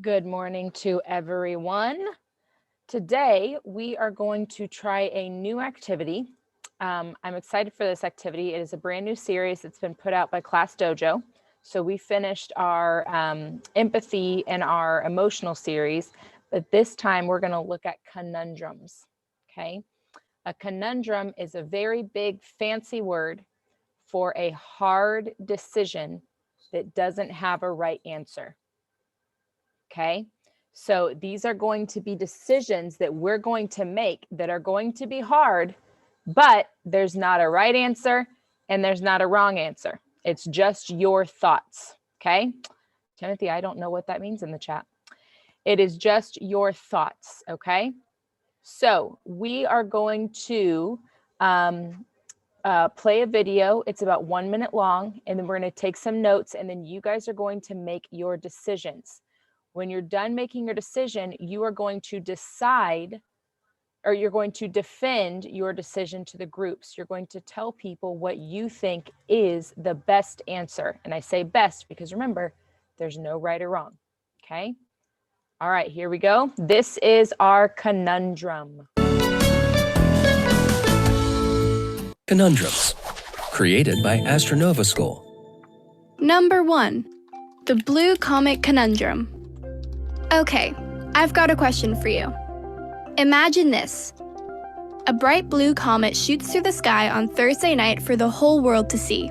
Good morning to everyone. Today, we are going to try a new activity. I'm excited for this activity. It is a brand new series that's been put out by Class Dojo. So we finished our empathy and our emotional series, but this time we're going to look at conundrums, okay? A conundrum is a very big fancy word for a hard decision that doesn't have a right answer. Okay, so these are going to be decisions that we're going to make that are going to be hard, but there's not a right answer and there's not a wrong answer. It's just your thoughts. Okay, Timothy, I don't know what that means in the chat. It is just your thoughts. Okay, so we are going to play a video. It's about 1 minute long, and then we're going to take some notes, and then you guys are going to make your decisions. When you're done making your decision, you are going to decide, or you're going to defend your decision to the groups. You're going to tell people what you think is the best answer. And I say best because remember, there's no right or wrong. Okay. All right, here we go. This is our conundrum. Conundrums, created by Astronova School. Number 1, the Blue Comet Conundrum. Okay, I've got a question for you. Imagine this. A bright blue comet shoots through the sky on Thursday night for the whole world to see.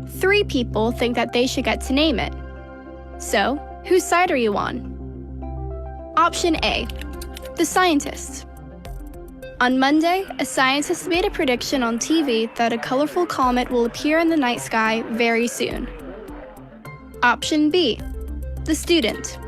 3 people think that they should get to name it. So, whose side are you on? Option A, the scientists. On Monday, a scientist made a prediction on TV that a colorful comet will appear in the night sky very soon. Option B, the student.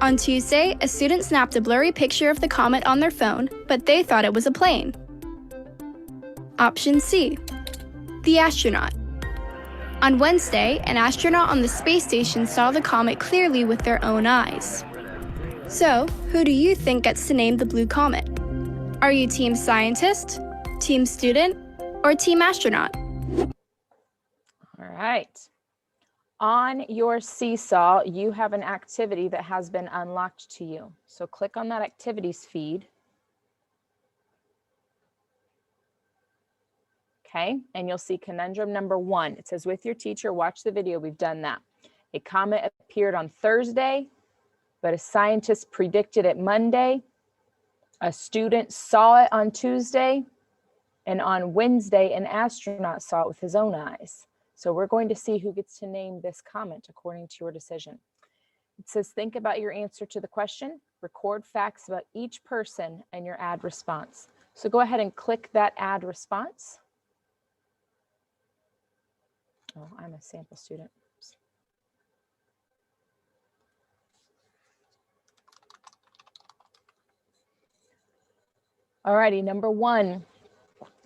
On Tuesday, a student snapped a blurry picture of the comet on their phone, but they thought it was a plane. Option C, the astronaut. On Wednesday, an astronaut on the space station saw the comet clearly with their own eyes. So, who do you think gets to name the blue comet? Are you team scientist, team student, or team astronaut? All right. On your seesaw, you have an activity that has been unlocked to you. So click on that activities feed. Okay, and you'll see conundrum number 1. It says, with your teacher, watch the video. We've done that. A comet appeared on Thursday, but a scientist predicted it Monday. A student saw it on Tuesday, and on Wednesday, an astronaut saw it with his own eyes. So we're going to see who gets to name this comet according to your decision. It says, think about your answer to the question, record facts about each person, and your add response. So go ahead and click that add response. Oh, I'm a sample student. Oops. All righty, number 1,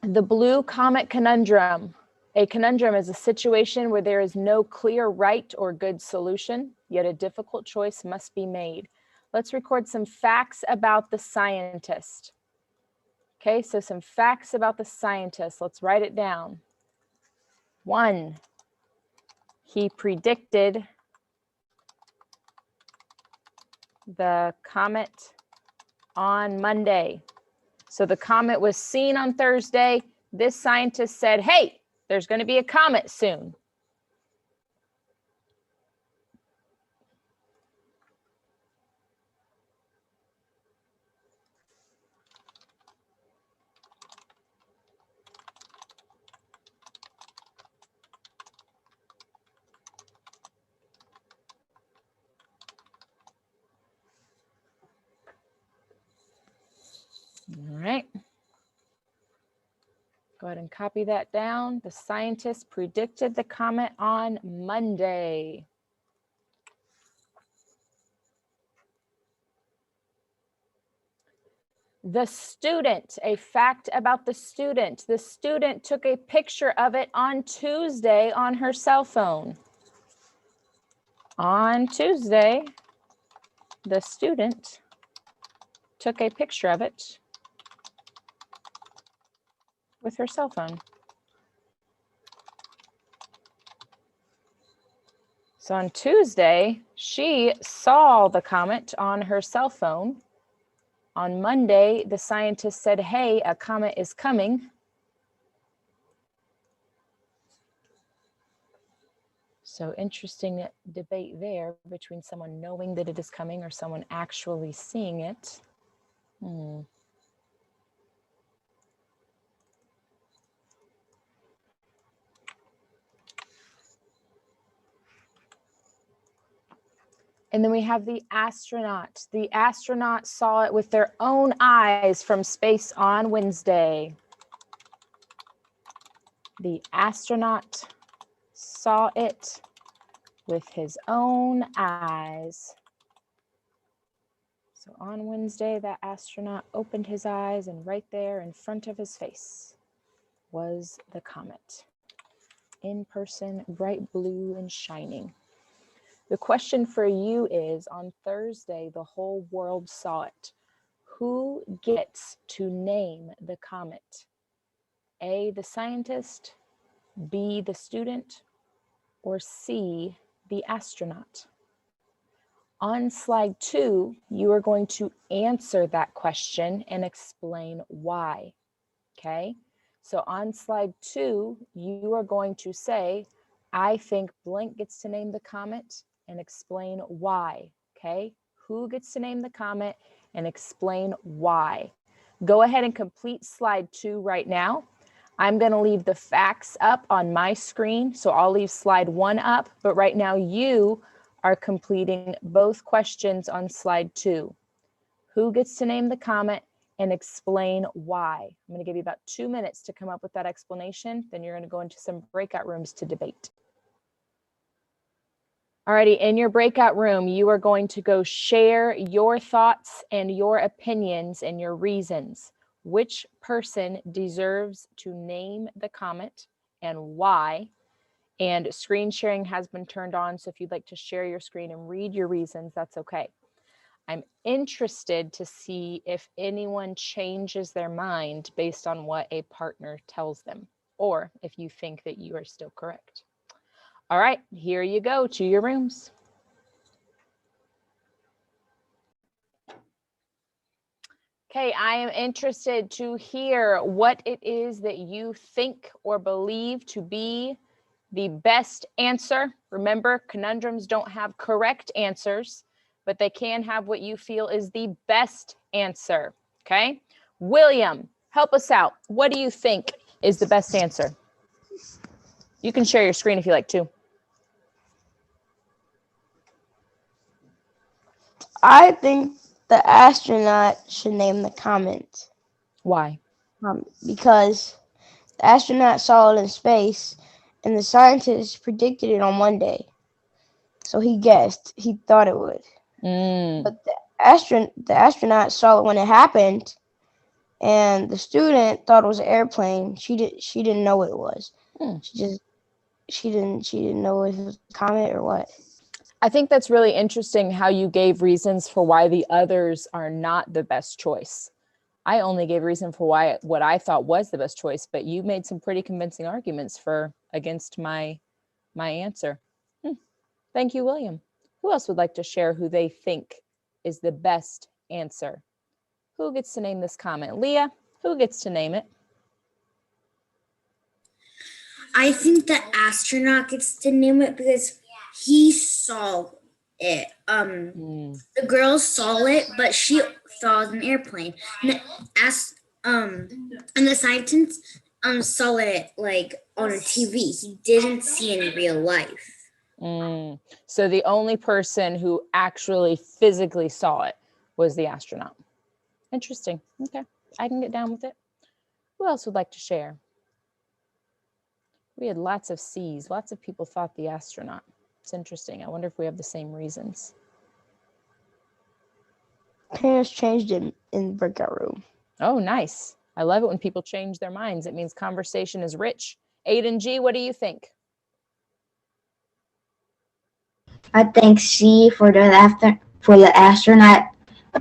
the blue comet conundrum. A conundrum is a situation where there is no clear right or good solution, yet a difficult choice must be made. Let's record some facts about the scientist. Okay, so some facts about the scientist. Let's write it down. 1, he predicted the comet on Monday. So the comet was seen on Thursday. This scientist said, hey, there's going to be a comet soon. All right. Go ahead and copy that down. The scientist predicted the comet on Monday. The student, a fact about the student. The student took a picture of it on Tuesday on her cell phone. On Tuesday, the student took a picture of it with her cell phone. So on Tuesday, she saw the comet on her cell phone. On Monday, the scientist said, hey, a comet is coming. So interesting debate there between someone knowing that it is coming or someone actually seeing it. And then we have the astronaut. The astronaut saw it with their own eyes from space on Wednesday. The astronaut saw it with his own eyes. So on Wednesday, that astronaut opened his eyes, and right there in front of his face was the comet. In person, bright blue and shining. The question for you is, on Thursday, the whole world saw it. Who gets to name the comet? A, the scientist, B, the student, or C, the astronaut? On slide 2, you are going to answer that question and explain why, okay? So on slide 2, you are going to say, I think blank gets to name the comet, and explain why, okay? Who gets to name the comet and explain why? Go ahead and complete slide 2 right now. I'm gonna leave the facts up on my screen, so I'll leave slide 1 up, but right now you are completing both questions on slide 2. Who gets to name the comet and explain why? I'm gonna give you about 2 minutes to come up with that explanation, then you're gonna go into some breakout rooms to debate. Alrighty, in your breakout room, you are going to go share your thoughts and your opinions and your reasons. Which person deserves to name the comet and why? And screen sharing has been turned on, so if you'd like to share your screen and read your reasons, that's okay. I'm interested to see if anyone changes their mind based on what a partner tells them, or if you think that you are still correct. All right, here you go to your rooms. Okay, I am interested to hear what it is that you think or believe to be the best answer. Remember, conundrums don't have correct answers, but they can have what you feel is the best answer, okay? William, help us out. What do you think is the best answer? You can share your screen if you like to. I think the astronaut should name the comet. Why? Because the astronaut saw it in space, and the scientist predicted it on Monday. So he guessed. He thought it would. But the astronaut saw it when it happened, and the student thought it was an airplane. She didn't know what it was. She didn't know if it was a comet or what. I think that's really interesting how you gave reasons for why the others are not the best choice. I only gave reason for why what I thought was the best choice, but you made some pretty convincing arguments against my answer. Thank you, William. Who else would like to share who they think is the best answer? Who gets to name this comment? Leah, who gets to name it? I think the astronaut gets to name it because he saw it. The girl saw it, but she thought it was an airplane. And the scientist saw it like on a TV. He didn't see it in real life. So the only person who actually physically saw it was the astronaut. Interesting. Okay, I can get down with it. Who else would like to share? We had lots of C's. Lots of people thought the astronaut. It's interesting. I wonder if we have the same reasons. Parents changed it in the breakout room. Oh, nice. I love it when people change their minds. It means conversation is rich. Aiden G, what do you think? I think C for the astronaut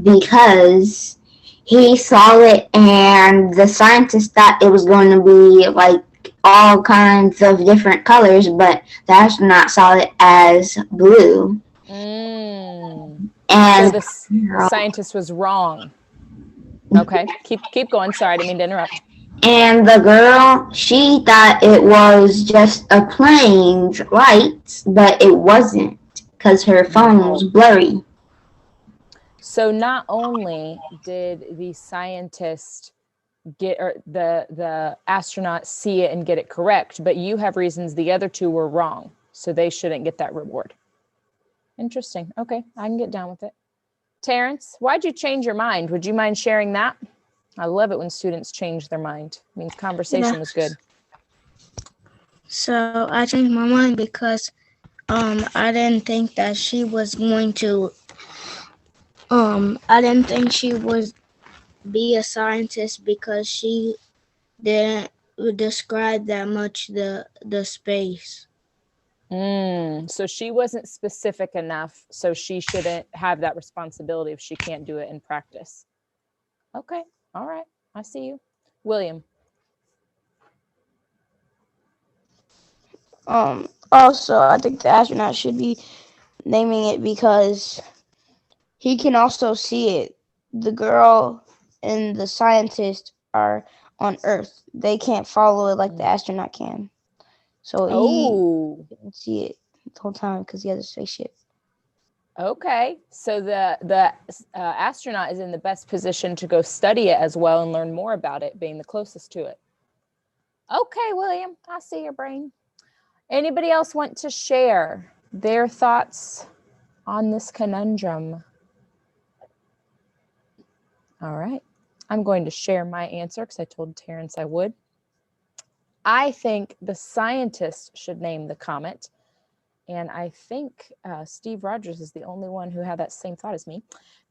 because he saw it and the scientist thought it was going to be like all kinds of different colors, but the astronaut saw it as blue. So And the scientist was wrong. Okay, keep going. Sorry, I didn't mean to interrupt. And the girl, she thought it was just a plane's lights, but it wasn't because her phone was blurry. So not only did the scientist get, or the astronaut see it and get it correct, but you have reasons the other two were wrong, so they shouldn't get that reward. Interesting. Okay, I can get down with it. Terrence, why'd you change your mind? Would you mind sharing that? I love it when students change their mind. It means conversation was good. So I changed my mind because I didn't think that she was going to I didn't think she would be a scientist because she didn't describe that much the space. So she wasn't specific enough, so she shouldn't have that responsibility if she can't do it in practice. Okay, all right, I see you. William. Also, I think the astronaut should be naming it because he can also see it. The girl and the scientist are on Earth. They can't follow it like the astronaut can. So he can see it the whole time because he has a spaceship. Okay, so the astronaut is in the best position to go study it as well and learn more about it, being the closest to it. Okay, William, I see your brain. Anybody else want to share their thoughts on this conundrum? All right, I'm going to share my answer because I told Terrence I would. I think the scientist should name the comet. And I think Steve Rogers is the only one who had that same thought as me,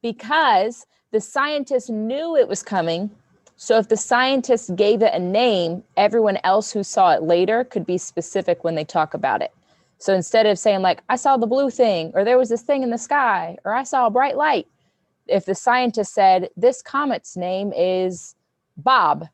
because the scientist knew it was coming. So if the scientist gave it a name, everyone else who saw it later could be specific when they talk about it. So instead of saying like, I saw the blue thing, or there was this thing in the sky, or I saw a bright light, if the scientist said, this comet's name is Bob,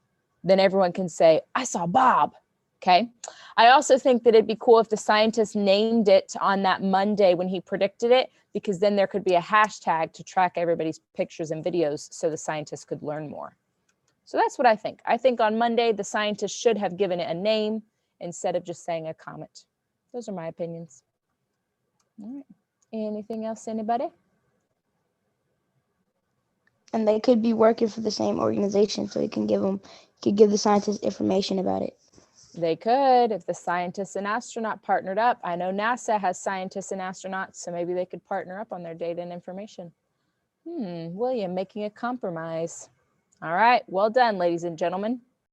then everyone can say, I saw Bob. Okay. I also think that it'd be cool if the scientist named it on that Monday when he predicted it, because then there could be a hashtag to track everybody's pictures and videos so the scientist could learn more. So that's what I think. I think on Monday, the scientist should have given it a name instead of just saying a comet. Those are my opinions. All right. Anything else, anybody? And they could be working for the same organization, so he can give the scientists information about it. They could, if the scientist and astronaut partnered up. I know NASA has scientists and astronauts, so maybe they could partner up on their data and information. William making a compromise. All right, well done, ladies and gentlemen.